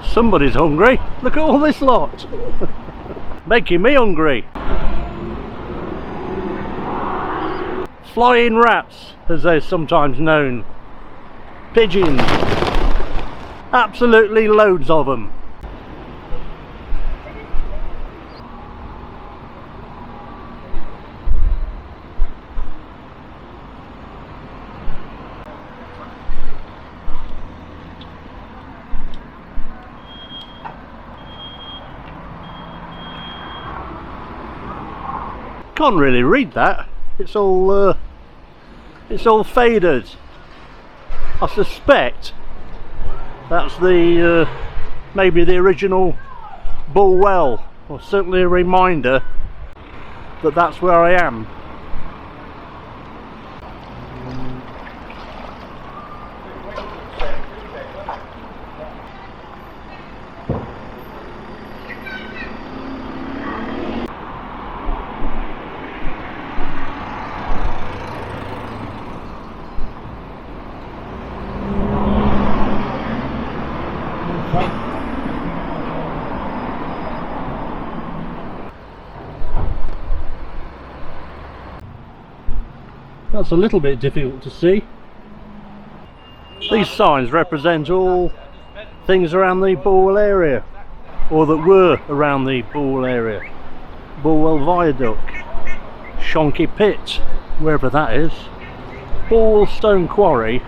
Somebody's hungry. Look at all this lot. Making me hungry. Flying rats, as they're sometimes known. Pigeons. Absolutely loads of them. Can't really read that. It's all faded. I suspect that's the maybe the original Bulwell, or certainly a reminder that that's where I am. That's a little bit difficult to see. These signs represent all things around the Bulwell area, or that were around the Bulwell area. Bulwell Viaduct, Shonky Pit, wherever that is, Bulwell Stone Quarry,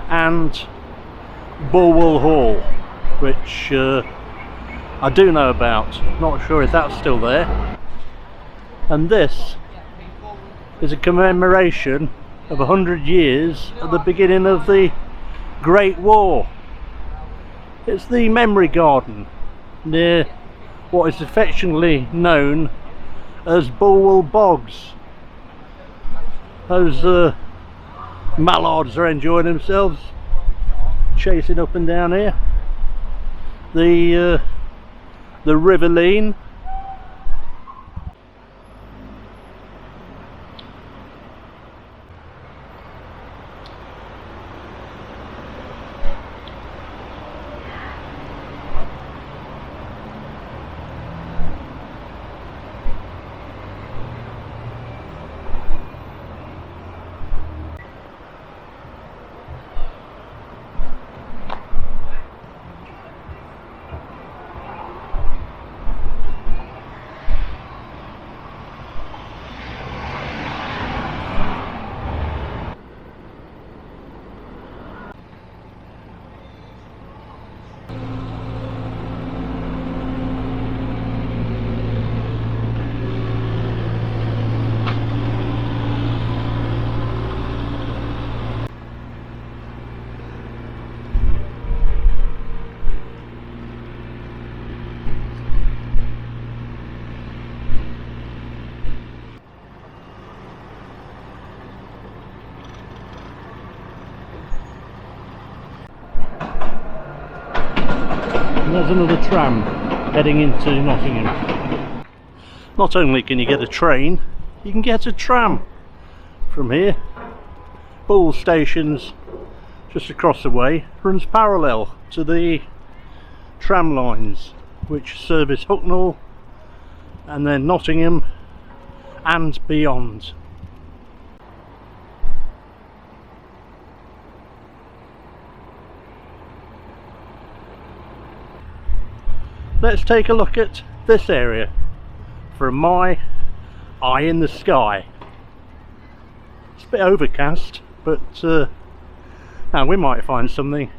and Bulwell Hall, which I do know about. Not sure if that's still there. And this is a commemoration of 100 years at the beginning of the Great War. It's the Memory Garden near what is affectionately known as Bulwell Bogs. Those mallards are enjoying themselves, chasing up and down here. The Riverine. And there's another tram heading into Nottingham. Not only can you get a train, you can get a tram from here. Bulwell Station's just across the way, runs parallel to the tram lines which service Hucknall and then Nottingham and beyond. Let's take a look at this area from my eye in the sky. It's a bit overcast, but now we might find something.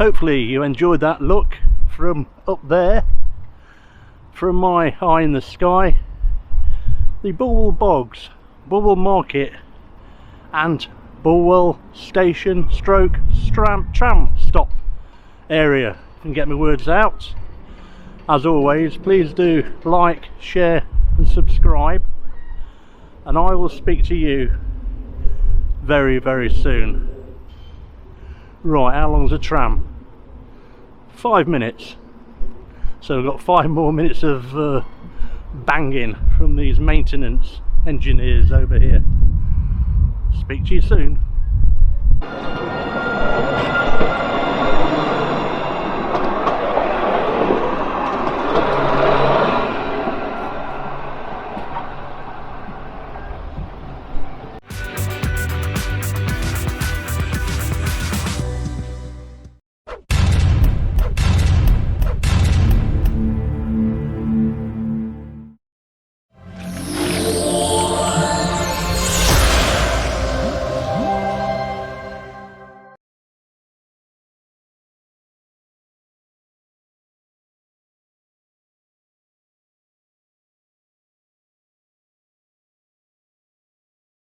hopefully you enjoyed that look from up there, from my high in the sky. The Bulwell Bogs, Bulwell Market and Bulwell Station stroke tram stop area. If I can get my words out. As always, please do like, share and subscribe, and I will speak to you very, very soon. Right, how long's a tram? 5 minutes. So we've got 5 more minutes of banging from these maintenance engineers over here. Speak to you soon.